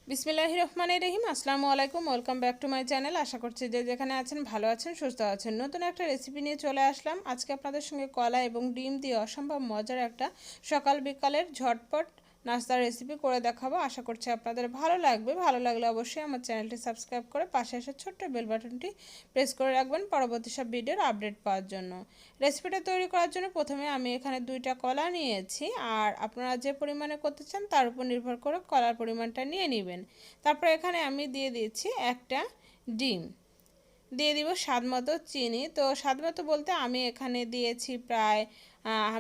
বিসমিল্লাহির রহমানির রহিম। আসসালামু আলাইকুম, welcome back to my channel. আশা করছি যে যেখানে আছেন ভালো আছেন, সুস্থ আছেন। নতুন একটা রেসিপি নিয়ে চলে আসলাম। আজকে আপনাদের সঙ্গে কলা এবং ডিম দিয়ে অসম্ভব মজার একটা সকাল বিকালের ঝটপট নাস্তার রেসিপি করে দেখাবো। আশা করছি আপনাদের ভালো লাগবে। ভালো লাগলে অবশ্যই আমার চ্যানেলটি সাবস্ক্রাইব করে পাশে এসে ছোট্ট বেল বাটনটি প্রেস করে রাখবেন পরবর্তী সব ভিডিওর আপডেট পাওয়ার জন্য। রেসিপিটা তৈরি করার জন্য প্রথমে আমি এখানে 2টা কলা নিয়েছি, আর আপনারা যে পরিমাণে করতে চান তার উপর নির্ভর করে কলার পরিমাণটা নিয়ে নেবেন। তারপর এখানে আমি দিয়ে দিচ্ছি একটা ডিম, দিয়ে দিব স্বাদ মতো চিনি। তো স্বাদ মতো বলতে আমি এখানে দিয়েছি প্রায়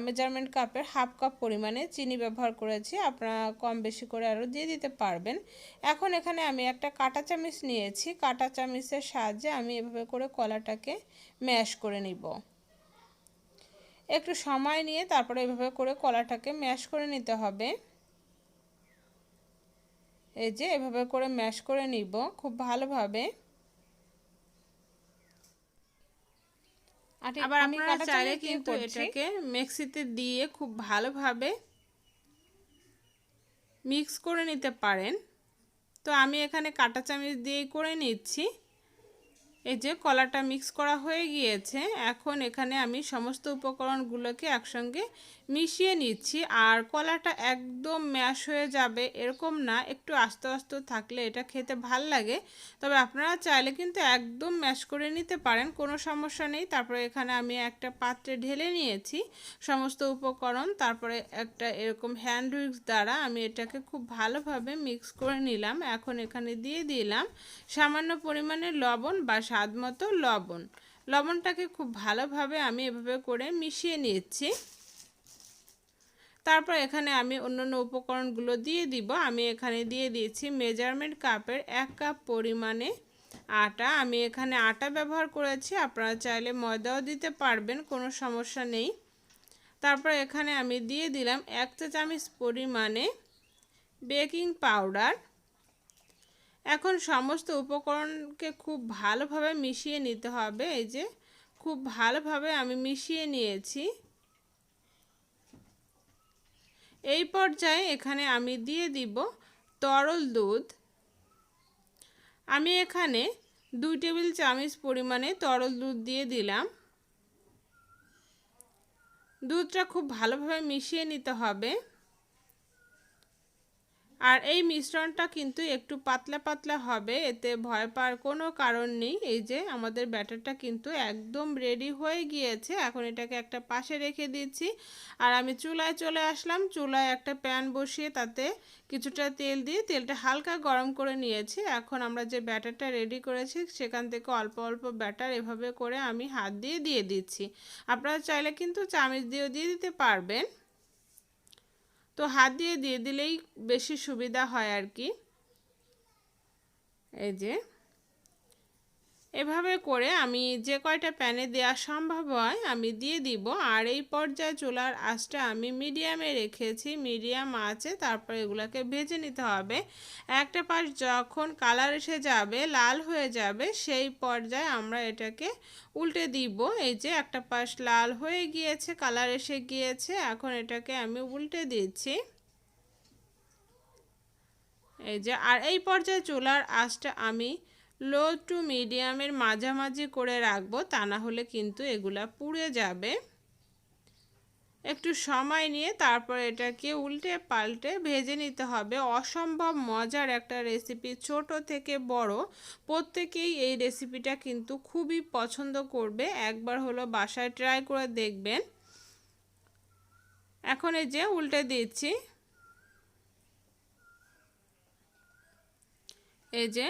মেজারমেন্ট কাপের হাফ কাপ পরিমাণে চিনি ব্যবহার করেছি। আপনারা কম বেশি করে আরও দিয়ে দিতে পারবেন। এখন এখানে আমি একটা কাঁটা চামচ নিয়েছি। কাঁটা চামচের সাহায্যে আমি এভাবে করে কলাটাকে ম্যাশ করে নিব। একটু সময় নিয়ে তারপরে এভাবে করে কলাটাকে ম্যাশ করে নিতে হবে। এই যে এভাবে করে ম্যাশ করে নিব খুব ভালোভাবে। আবার আপনারা চাইলে কিন্তু এটাকে মিক্সিতে দিয়ে খুব ভালোভাবে মিক্স করে নিতে পারেন। তো আমি এখানে কাঁটা চামচ দিয়েই করে নিচ্ছি। এই যে কলাটা মিক্স করা হয়ে গিয়েছে। এখন এখানে আমি সমস্ত উপকরণগুলোকে একসঙ্গে মিশিয়ে নিচ্ছি। আর কলাটা একদম ম্যাশ হয়ে যাবে এরকম না, একটু আস্তে আস্তে থাকলে এটা খেতে ভাল লাগে। তবে আপনারা চাইলে কিন্তু একদম ম্যাশ করে নিতে পারেন, কোনো সমস্যা নেই। তারপরে এখানে আমি একটা পাত্রে ঢেলে নিয়েছি সমস্ত উপকরণ। তারপরে একটা এরকম হ্যান্ড উইক্স দ্বারা আমি এটাকে খুব ভালোভাবে মিক্স করে নিলাম। এখন এখানে দিয়ে দিলাম সামান্য পরিমাণে লবণ বা স্বাদ মতো লবণ। লবণটাকে খুব ভালোভাবে আমি এভাবে করে মিশিয়ে নিচ্ছি। তারপর এখানে আমি অন্যান্য উপকরণগুলো দিয়ে দিব। আমি এখানে দিয়ে দিয়েছি মেজারমেন্ট কাপের 1 কাপ পরিমাণে আটা। আমি এখানে আটা ব্যবহার করেছি, আপনারা চাইলে ময়দাও দিতে পারবেন, কোনো সমস্যা নেই। তারপর এখানে আমি দিয়ে দিলাম 1 চা চামচ পরিমাণে বেকিং পাউডার। এখন সমস্ত উপকরণকে খুব ভালোভাবে মিশিয়ে নিতে হবে। এই যে খুব ভালোভাবে আমি মিশিয়ে নিয়েছি। এই পর্যায়ে এখানে আমি দিয়ে দিব তরল দুধ। আমি এখানে 2 টেবিল চামচ পরিমাণে তরল দুধ দিয়ে দিলাম। দুধটা খুব ভালোভাবে মিশিয়ে নিতে হবে। আর এই মিশ্রণটা কিন্তু একটু পাতলা পাতলা হবে, এতে ভয় পাওয়ার কোনো কারণ নেই। এই যে আমাদের ব্যাটারটা কিন্তু একদম রেডি হয়ে গিয়েছে। এখন এটাকে একটা পাশে রেখে দিচ্ছি। আর আমি চুলায় চলে আসলাম। চুলায় একটা প্যান বসিয়ে তাতে কিছুটা তেল দিয়ে তেলটা হালকা গরম করে নিয়েছি। এখন আমরা যে ব্যাটারটা রেডি করেছি সেখান থেকে অল্প অল্প ব্যাটার এভাবে করে আমি হাত দিয়ে দিয়ে দিচ্ছি। আপনারা চাইলে কিন্তু চামচ দিয়েও দিয়ে দিতে পারবেন। তো হাত দিয়ে দিয়ে দিলেই বেশি সুবিধা হয় আর কি। এই যে এভাবে করে আমি যে কয়টা প্যানে দেওয়া সম্ভব হয় আমি দিয়ে দিব। আর এই পর্যায়ে চুলার আঁচটা আমি মিডিয়ামে রেখেছি, মিডিয়াম আঁচে। তারপর এগুলোকে ভেজে নিতে হবে। একটা পাশ যখন কালার এসে যাবে, লাল হয়ে যাবে, সেই পর্যায়ে আমরা এটাকে উল্টে দিব। এই যে একটা পাশ লাল হয়ে গিয়েছে, কালার এসে গিয়েছে, এখন এটাকে আমি উল্টে দিচ্ছি। এই যে আর এই পর্যায়ে চুলার আঁচটা আমি লো টু মিডিয়ামের মাঝামাঝি করে রাখবো, তা না হলে কিন্তু এগুলা পুড়ে যাবে। একটু সময় নিয়ে তারপর এটাকে উল্টে পাল্টে ভেজে নিতে হবে। অসম্ভব মজার একটা রেসিপি, ছোট থেকে বড় প্রত্যেকেই এই রেসিপিটা কিন্তু খুবই পছন্দ করবে। একবার হলো বাসায় ট্রাই করে দেখবেন। এখন এই যে উল্টে দিচ্ছি। এই যে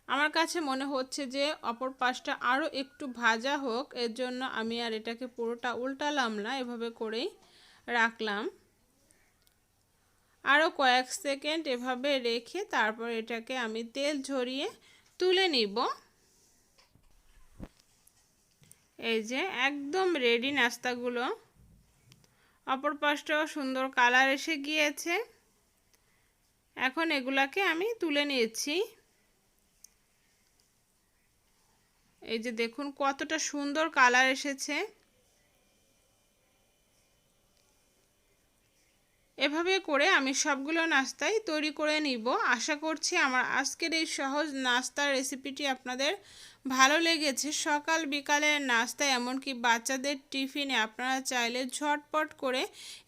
আমার কাছে মনে হচ্ছে যে অপর পাশটা আরও একটু ভাজা হোক, এর জন্য আমি আর এটাকে পুরোটা উল্টালাম না, এভাবে করেই রাখলাম। আরও কয়েক সেকেন্ড এভাবে রেখে তারপর এটাকে আমি তেল ঝরিয়ে তুলে নিব। এই যে একদম রেডি নাস্তাগুলো। অপর পাশটাও সুন্দর কালার এসে গিয়েছে। এখন এগুলাকে আমি তুলে নিয়েছি। এই যে দেখুন কতটা সুন্দর কালার এসেছে। এভাবে করে আমি সবগুলো নাস্তাই তৈরি করে নিব। আশা করছি আমার আজকের এই সহজ নাস্তার রেসিপিটি আপনাদের ভালো লেগেছে। সকাল বিকালের নাস্তা এমনকি বাচ্চাদের টিফিনে আপনারা চাইলে ঝটপট করে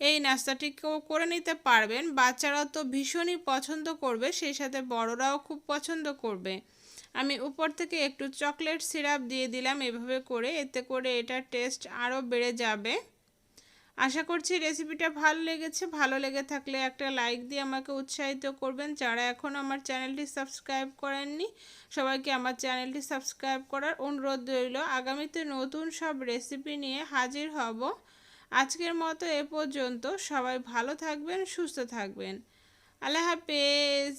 এই নাস্তাটিকেও করে নিতে পারবেন। বাচ্চারা তো ভীষণই পছন্দ করবে, সেই সাথে বড়রাও খুব পছন্দ করবে। আমি উপর থেকে একটু চকলেট সিরাপ দিয়ে দিলাম এভাবে করে, এতে করে এটার টেস্ট আরও বেড়ে যাবে। আশা করছি রেসিপিটা ভালো লেগেছে। ভালো লেগে থাকলে একটা লাইক দিয়ে আমাকে উৎসাহিত করবেন। যারা এখনও আমার চ্যানেলটি সাবস্ক্রাইব করেননি সবাইকে আমার চ্যানেলটি সাবস্ক্রাইব করার অনুরোধ রইল। আগামীতে নতুন সব রেসিপি নিয়ে হাজির হব। আজকের মতো এ পর্যন্ত। সবাই ভালো থাকবেন, সুস্থ থাকবেন। আল্লাহ হাফেজ।